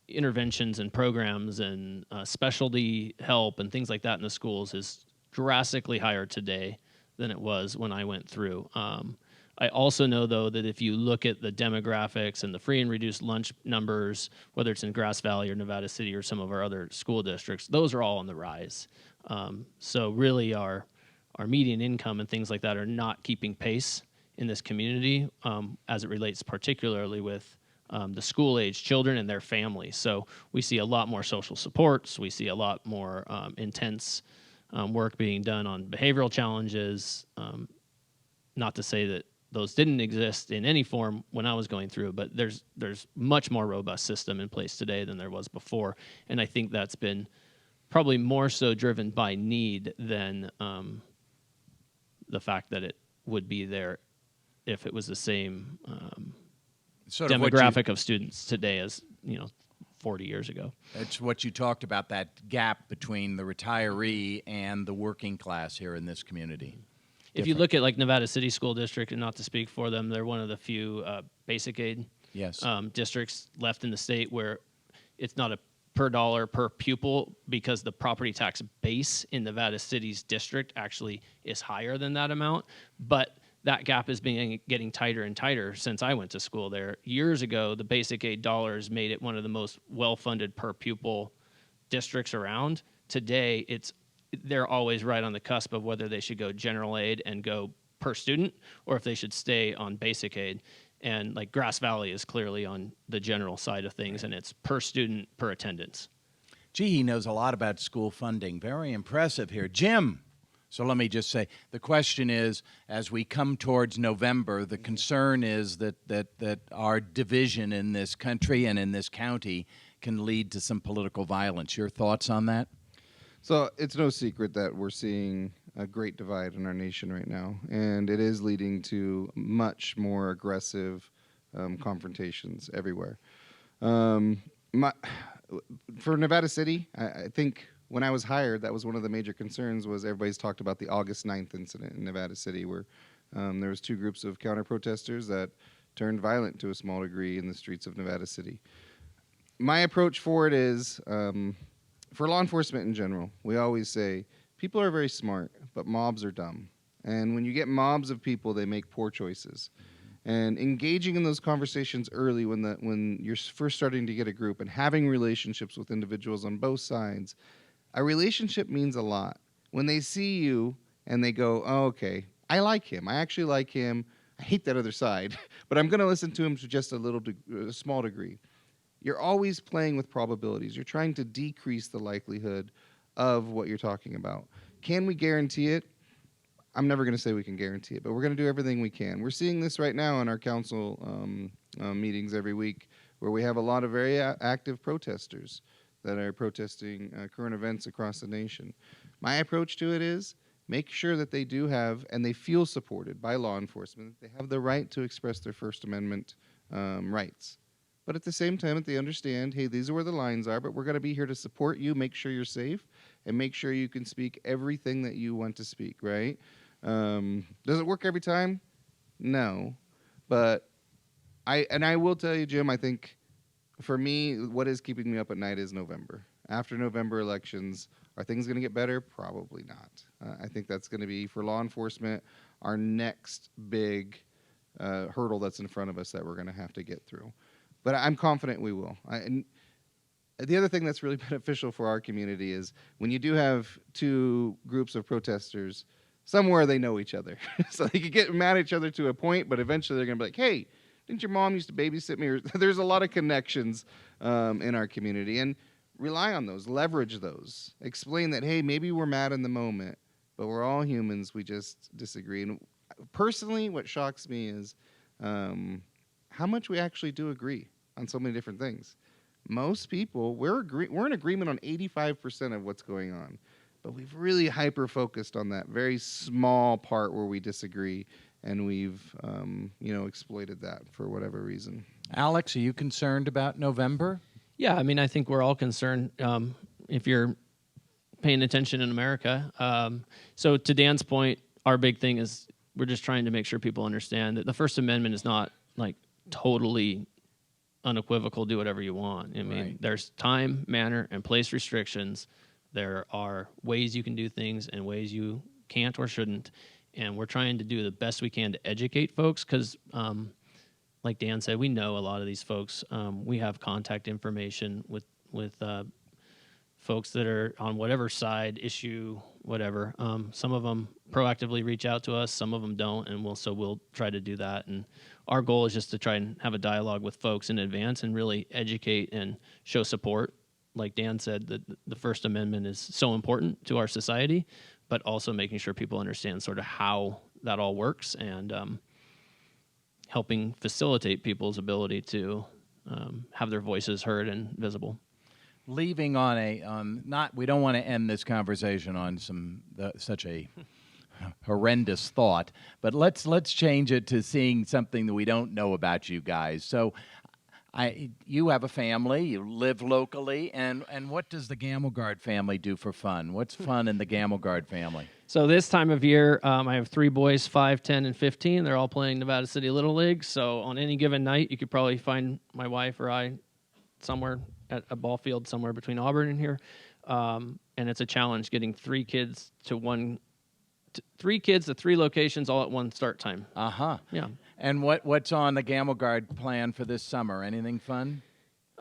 interventions and programs and specialty help and things like that in the schools is drastically higher today than it was when I went through. I also know, though, that if you look at the demographics and the free and reduced lunch numbers, whether it's in Grass Valley or Nevada City or some of our other school districts, those are all on the rise. So really our median income and things like that are not keeping pace in this community as it relates particularly with the school-age children and their families. So we see a lot more social supports. We see a lot more intense work being done on behavioral challenges. Not to say that those didn't exist in any form when I was going through, but there's much more robust system in place today than there was before, and I think that's been probably more so driven by need than the fact that it would be there if it was the same Sort of demographic of students today as 40 years ago. That's what you talked about, that gap between the retiree and the working class here in this community. If you look at like Nevada City School District, and not to speak for them, they're one of the few basic aid districts left in the state where it's not a per dollar per pupil because the property tax base in Nevada City's district actually is higher than that amount. But that gap is getting tighter and tighter since I went to school there. Years ago, the basic aid dollars made it one of the most well-funded per pupil districts around. Today, they're always right on the cusp of whether they should go general aid and go per student or if they should stay on basic aid. And like Grass Valley is clearly on the general side of things, and it's per student, per attendance. Gee, he knows a lot about school funding. Very impressive here. Jim, so let me just say, the question is, as we come towards November, the concern is that our division in this country and in this county can lead to some political violence. Your thoughts on that? So it's no secret that we're seeing a great divide in our nation right now, and it is leading to much more aggressive confrontations everywhere. For Nevada City, I think when I was hired, that was one of the major concerns was everybody's talked about the August 9th incident in Nevada City where there was 2 groups of counter-protesters that turned violent to a small degree in the streets of Nevada City. My approach for it is... for law enforcement in general, we always say people are very smart, but mobs are dumb. And when you get mobs of people, they make poor choices. And engaging in those conversations early when you're first starting to get a group and having relationships with individuals on both sides, a relationship means a lot. When they see you and they go, oh, okay, I like him. I actually like him. I hate that other side, but I'm going to listen to him to just a small degree. You're always playing with probabilities. You're trying to decrease the likelihood of what you're talking about. Can we guarantee it? I'm never going to say we can guarantee it, but we're going to do everything we can. We're seeing this right now in our council meetings every week, where we have a lot of very active protesters that are protesting current events across the nation. My approach to it is make sure that they do have, and they feel supported by law enforcement, that they have the right to express their First Amendment rights. But at the same time, that they understand, hey, these are where the lines are, but we're going to be here to support you, make sure you're safe, and make sure you can speak everything that you want to speak, right? Does it work every time? No. But I will tell you, Jim, I think for me, what is keeping me up at night is November. After November elections, are things going to get better? Probably not. I think that's going to be, for law enforcement, our next big hurdle that's in front of us that we're going to have to get through. But I'm confident we will. And the other thing that's really beneficial for our community is when you do have two groups of protesters, somewhere they know each other. So they could get mad at each other to a point, but eventually they're going to be like, hey, didn't your mom used to babysit me? Or, there's a lot of connections in our community. And rely on those, leverage those. Explain that, hey, maybe we're mad in the moment, but we're all humans. We just disagree. And personally, what shocks me is how much we actually do agree on so many different things. Most people, we're in agreement on 85% of what's going on. But we've really hyper-focused on that very small part where we disagree, and we've, exploited that for whatever reason. Alex, are you concerned about November? Yeah, I mean, I think we're all concerned if you're paying attention in America. So to Dan's point, our big thing is we're just trying to make sure people understand that the First Amendment is not like totally unequivocal, do whatever you want. I mean, there's time, manner, and place restrictions. There are ways you can do things and ways you can't or shouldn't. And we're trying to do the best we can to educate folks because, like Dan said, we know a lot of these folks. We have contact information with folks that are on whatever side, issue, whatever. Some of them proactively reach out to us. Some of them don't. And we'll try to do that. And our goal is just to try and have a dialogue with folks in advance and really educate and show support. Like Dan said, the First Amendment is so important to our society, but also making sure people understand sort of how that all works and helping facilitate people's ability to have their voices heard and visible. Leaving on we don't want to end this conversation on such a horrendous thought, but let's change it to seeing something that we don't know about you guys. So. You have a family, you live locally, and what does the Gamelgard family do for fun? What's fun in the Gamelgard family? So this time of year, I have 3 boys, 5, 10, and 15. They're all playing Nevada City Little League. So on any given night, you could probably find my wife or I somewhere at a ball field somewhere between Auburn and here. And it's a challenge getting 3 kids to 3 locations all at one start time. Uh-huh. Yeah. And what's on the Gamelgard plan for this summer? Anything fun?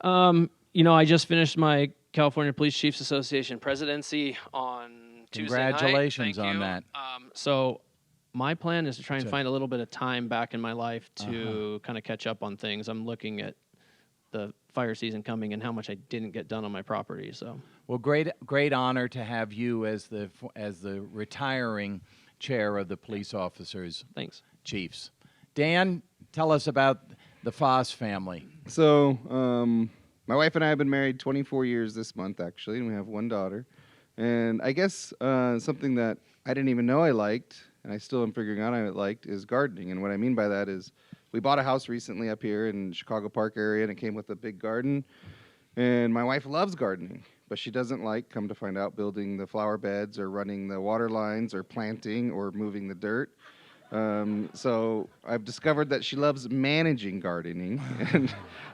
I just finished my California Police Chiefs Association presidency on Tuesday night. Congratulations Thank on you. that. So my plan is to try and find a little bit of time back in my life to kind of catch up on things. I'm looking at the fire season coming and how much I didn't get done on my property. So, well, great honor to have you as the retiring chair of the police officers. Thanks. Chiefs. Dan, tell us about the Foss family. So, my wife and I have been married 24 years this month, actually, and we have 1 daughter. And I guess something that I didn't even know I liked, and I still am figuring out I liked, is gardening. And what I mean by that is we bought a house recently up here in Chicago Park area, and it came with a big garden. And my wife loves gardening, but she doesn't like, come to find out, building the flower beds or running the water lines or planting or moving the dirt. So I've discovered that she loves managing gardening,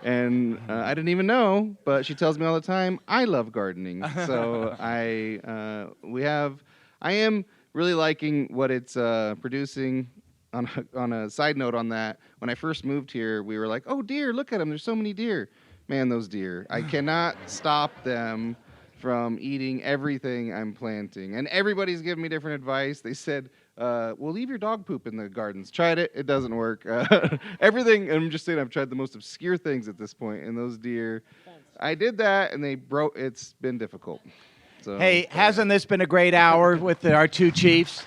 and I didn't even know, but she tells me all the time, I love gardening. So I am really liking what it's producing. On a side note on that, when I first moved here, we were like, oh, deer, look at them. There's so many deer. Man, those deer. I cannot stop them from eating everything I'm planting. And everybody's giving me different advice. They said, well, leave your dog poop in the gardens. Tried it. It doesn't work. Everything, I'm just saying I've tried the most obscure things at this point, and those deer, I did that, and they broke. It's been difficult. So, Hey, hasn't this been a great hour with our two chiefs?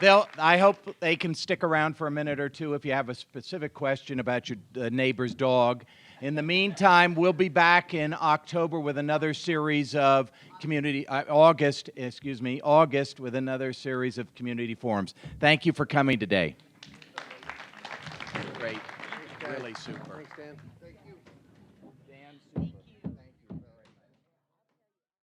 I hope they can stick around for a minute or two if you have a specific question about your neighbor's dog. In the meantime, we'll be back in October with another series of August with another series of community forums. Thank you for coming today. Great. Really super. Thanks, Dan. Thank you. Dan,